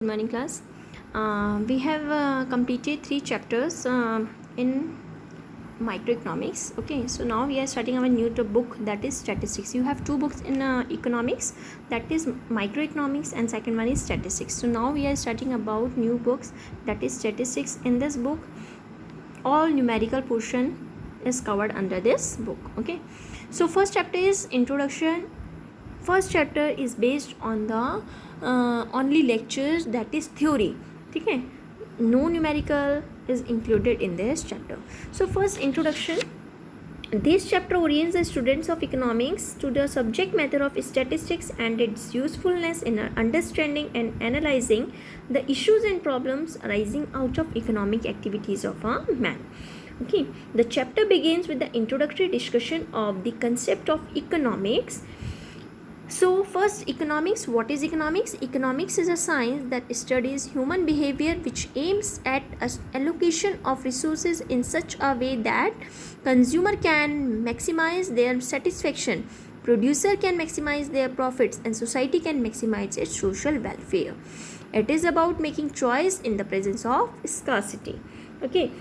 Good morning, class. We have completed 3 chapters in microeconomics. Okay, so now we are starting our new book, that is statistics. You have 2 books in economics, that is microeconomics, and second one is statistics. So now we are starting about new books, that is statistics. In this book, all numerical portion is covered under this book. Okay, so first chapter is introduction. First chapter is based on the only lectures, that is theory. ठीक है, no numerical is included in this chapter. So first, introduction. This chapter orients the students of economics to the subject matter of statistics and its usefulness in understanding and analyzing the issues and problems arising out of economic activities of a man. Okay, the chapter begins with the introductory discussion of the concept of economics. So first, economics. What is economics? Economics is a science that studies human behavior which aims at allocation of resources in such a way that consumer can maximize their satisfaction, producer can maximize their profits, and society can maximize its social welfare. It is about making choice in the presence of scarcity. Okay,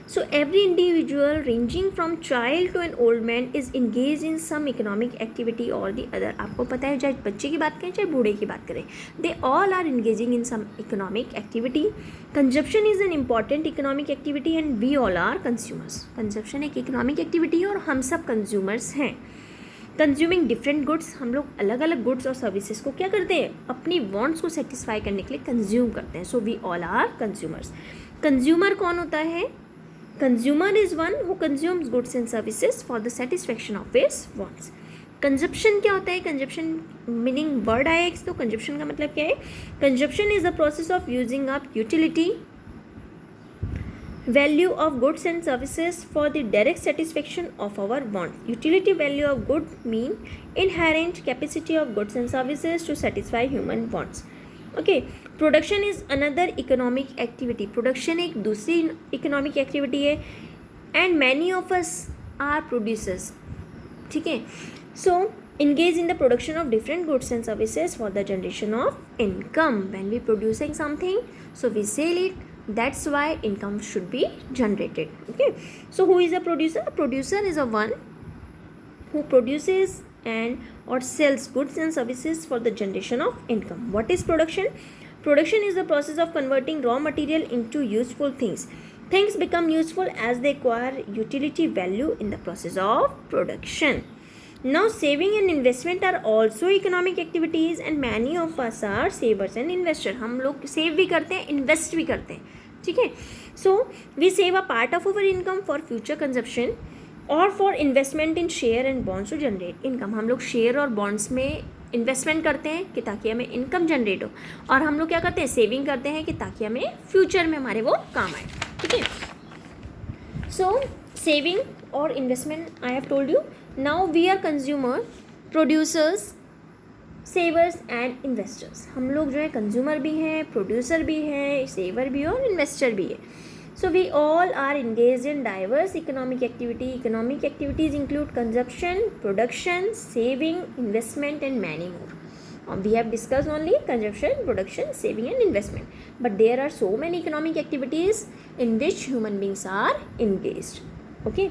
so every individual ranging from child to an old man is engaged in some economic activity or the other. आपको पता है, चाहे बच्चे की बात करें चाहे बूढ़े की बात करें, they all are engaging in some economic activity. Consumption is an important economic activity and we all are consumers. Consumption एक economic activity है और हम सब consumers हैं. कंज्यूमिंग डिफरेंट गुड्स, हम लोग अलग अलग गुड्स और सर्विसेज को क्या करते हैं, अपनी वांट्स को सेटिस्फाई करने के लिए कंज्यूम करते हैं. So we all are consumers. Consumer कौन होता है? Consumer is one who consumes goods and services for the satisfaction of his wants. Consumption क्या होता है? Consumption meaning word आया एक, तो consumption का मतलब क्या है? Consumption is the process of using up utility value of goods and services for the direct satisfaction of our wants. Utility value of good mean inherent capacity of goods and services to satisfy human wants. Okay, production is another economic activity. Production एक दूसरी economic activity है and many of us are producers. ठीक है, सो engage in the production of different goods and services for the generation of income. When we producing something, so we sell it, that's why income should be generated. Okay, so who is a producer? A producer is a one who produces and or sells goods and services for the generation of income. What is production? Production is the process of converting raw material into useful things. Things become useful as they acquire utility value in the process of production. Now saving and investment are also economic activities and many of us are savers and investors. हम लोग save भी करते हैं, invest भी करते हैं. ठीक है, so we save a part of our income for future consumption और for investment in share and bonds to generate income. हम लोग शेयर और बॉन्ड्स में इन्वेस्टमेंट करते हैं कि ताकि हमें इनकम जनरेट हो, और हम लोग क्या करते हैं, सेविंग करते हैं कि ताकि हमें फ्यूचर में हमारे वो काम आए. ठीक है, सो सेविंग और investment I have told you. Now we are consumer, producers, savers and investors. हम लोग जो है कंज्यूमर भी हैं, प्रोड्यूसर भी हैं, सेवर भी है और इन्वेस्टर भी है. So we all are engaged in diverse economic activity. Economic activities include consumption, production, saving, investment and many more. We have discussed only consumption, production, saving and investment. But there are so many economic activities in which human beings are engaged. Okay.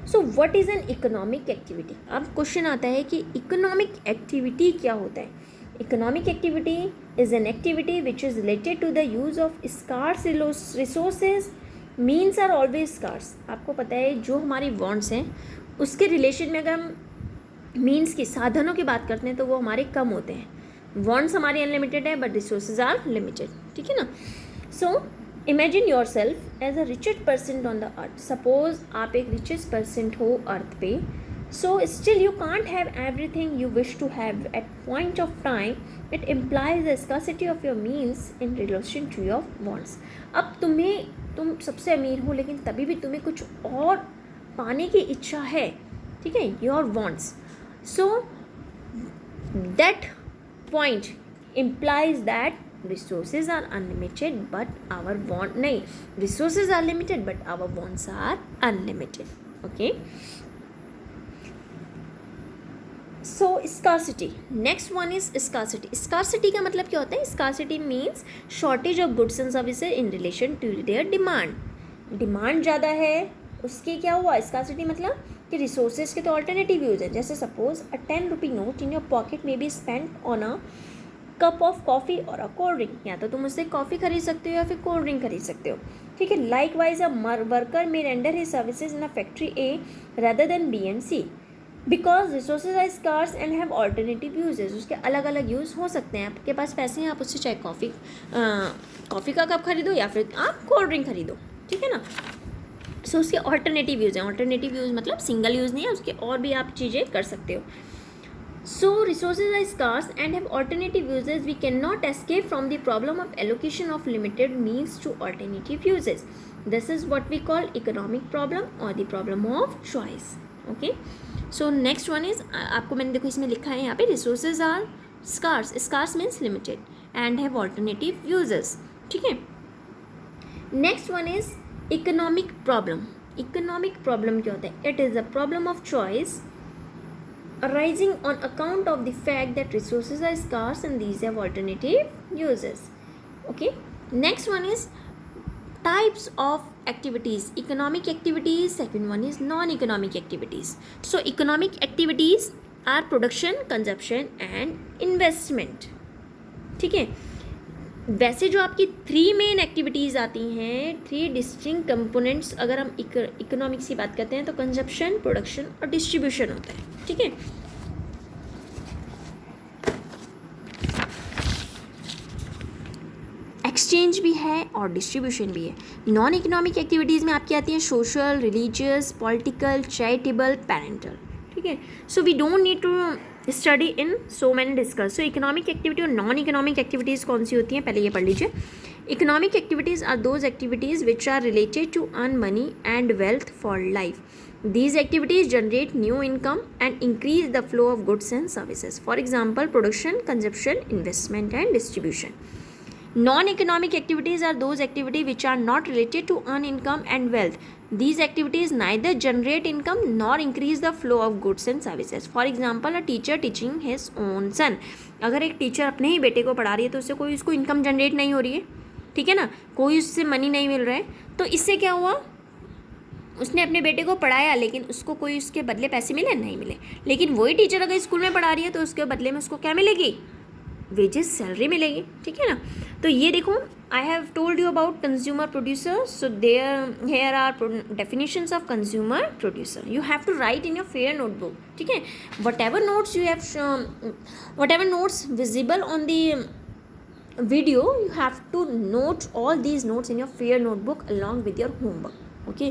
So what is an economic activity? अब question आता है कि economic activity क्या होता है. Economic activity is an activity which is related to the use of scarce resources. Means are always scarce. आपको पता है जो हमारी वॉन्ट्स हैं उसके रिलेशन में अगर हम मीन्स की, साधनों की बात करते हैं तो वो हमारे कम होते हैं. वॉन्ट्स हमारी अनलिमिटेड है बट रिसोर्सेज आर लिमिटेड. ठीक है ना. So imagine yourself as a richest person on the earth. Suppose आप एक रिचेस्ट पर्सन हो अर्थ पे. So still you can't have everything you wish to have at point of time. It implies the scarcity of your means in relation to your wants. अब तुम सबसे अमीर हो लेकिन तभी भी तुम्हें कुछ और पाने की इच्छा है. ठीक है, your wants. So that point implies that resources are unlimited but our want नहीं, resources are limited but our wants are unlimited. Okay, so scarcity, next one is scarcity. Scarcity का मतलब क्या होता है? Scarcity means shortage of goods and services in relation to their demand. Demand ज़्यादा है, उसके क्या हुआ? स्कार्सिटी मतलब कि रिसोर्सेज के तो ऑल्टरनेटिव यूज है. जैसे suppose a 10 rupee note in your pocket may be spend on a cup of coffee और अ कोल्ड ड्रिंक. या तो तुम उससे कॉफ़ी खरीद सकते हो या फिर कोल्ड ड्रिंक खरीद सकते हो. ठीक है. Likewise a worker may render his services in a factory A rather than B and C because resources are scarce and have alternative uses. उसके अलग अलग यूज़ हो सकते हैं. आपके पास पैसे हैं, आप उससे चाहे कॉफ़ी का कप खरीदो या फिर आप कोल्ड ड्रिंक खरीदो. ठीक है ना. सो उसके ऑल्टरनेटिव यूज़ हैं. ऑल्टरनेटिव यूज़ मतलब सिंगल यूज़ नहीं है, उसके और भी आप चीज़ें कर सकते हो. So resources are scarce and have alternative uses. We cannot escape from the problem of allocation of limited means to alternative uses. This is what we call economic problem or the problem of choice. Okay. So next one is आपको मैंने देखो इसमें लिखा है यहाँ पे resources are scarce. Scarce means limited and have alternative uses. ठीक है. Next one is economic problem. Economic problem क्या होता है? It is a problem of choice arising on account of the fact that resources are scarce and these have alternative uses. Okay. Next one is types of activities. Economic activities. Second one is non-economic activities. So economic activities are production, consumption and investment. ठीक है. वैसे जो आपकी 3 main activities आती हैं, 3 distinct components, अगर हम economics की बात करते हैं तो कंजप्शन, प्रोडक्शन और डिस्ट्रीब्यूशन होता है. ठीक है. एक्सचेंज भी है और डिस्ट्रीब्यूशन भी है. नॉन इकोनॉमिक एक्टिविटीज़ में आपकी आती हैं social, religious, political, charitable, parental. ठीक है. So we don't need to study in so मैंने डिस्कस. सो इकोनॉमिक एक्टिविटी और नॉन इकोनॉमिक एक्टिविटीज़ कौन सी होती हैं, पहले ये पढ़ लीजिए. Economic activities are those activities which are related to earn money and wealth for life. These activities generate new income and increase the flow of goods and services. For example, production, consumption, investment and distribution. Non-economic activities are those activities which are not related to earn income and wealth. These activities neither generate income nor increase the flow of goods and services. For example, a teacher teaching his own son. अगर एक teacher अपने ही बेटे को पढ़ा रही है तो उससे कोई उसको इनकम जनरेट नहीं हो रही है. ठीक है ना. कोई उससे मनी नहीं मिल रहा है. तो इससे क्या हुआ? उसने अपने बेटे को पढ़ाया लेकिन उसको कोई उसके बदले पैसे मिले नहीं मिले. लेकिन वही टीचर अगर स्कूल में पढ़ा रही है तो उसके बदले में उसको क्या मिलेगी? वेजेस, सैलरी मिलेगी. ठीक है ना. तो ये देखो, I have told you about consumer producer. So here are definitions of consumer producer. You have to write in your fair notebook. ठीक है. Whatever notes visible on the video, you have to note all these notes in your fair notebook along with your homework. Okay.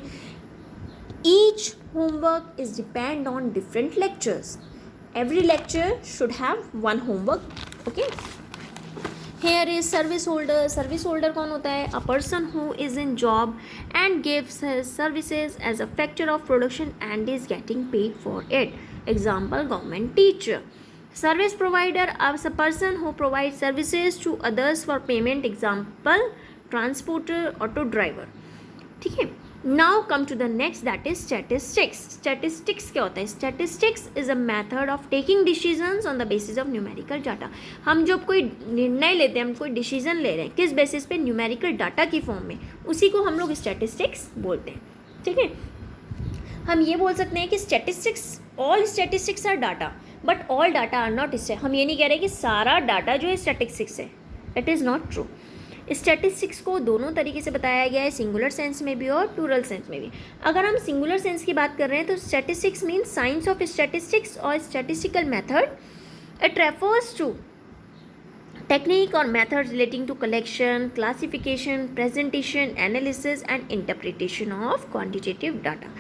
Each homework is depend on different lectures. Every lecture should have one homework. Okay. Here is service holder. Service holder कौन होता है? A person who is in job and gives his services as a factor of production and is getting paid for it. Example, government teacher. Service provider is a person who provides services to others for payment. Example, transporter, auto driver. ठीक है. Now come to the next, that is statistics. Statistics क्या होता है? Statistics is a method of taking decisions on the basis of numerical data. हम जब कोई निर्णय लेते हैं, हम कोई डिसीजन ले रहे हैं, किस बेसिस पे? न्यूमेरिकल डाटा की फॉर्म में, उसी को हम लोग स्टैटिस्टिक्स बोलते हैं. ठीक है. हम ये बोल सकते हैं कि statistics, all statistics are data but all data are not. हम ये नहीं कह रहे कि सारा डाटा जो है स्टैटिस्टिक्स है. It is not true. Statistics को दोनों तरीके से बताया गया है, सिंगुलर सेंस में भी और प्लूरल सेंस में भी. अगर हम सिंगुलर सेंस की बात कर रहे हैं तो statistics means science of statistics और statistical method. It refers to technique or methods relating to collection, classification, presentation, analysis and interpretation of quantitative data.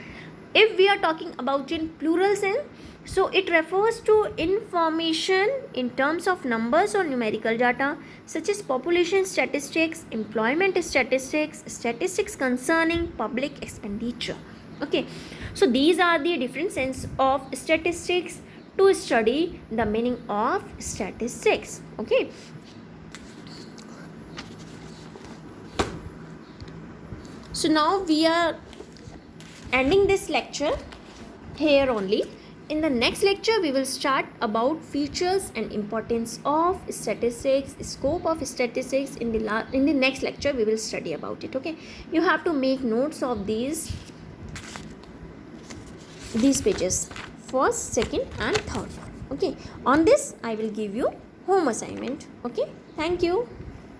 If we are talking about in plural sense, so it refers to information in terms of numbers or numerical data such as population statistics, employment statistics, statistics concerning public expenditure. Okay, so these are the different sense of statistics to study the meaning of statistics. Okay. So now we are ending this lecture here only. In the next lecture, we will start about features and importance of statistics, scope of statistics. In the next lecture, we will study about it. Okay, you have to make notes of these pages, first, second, and third. Okay, on this I will give you home assignment. Okay, thank you.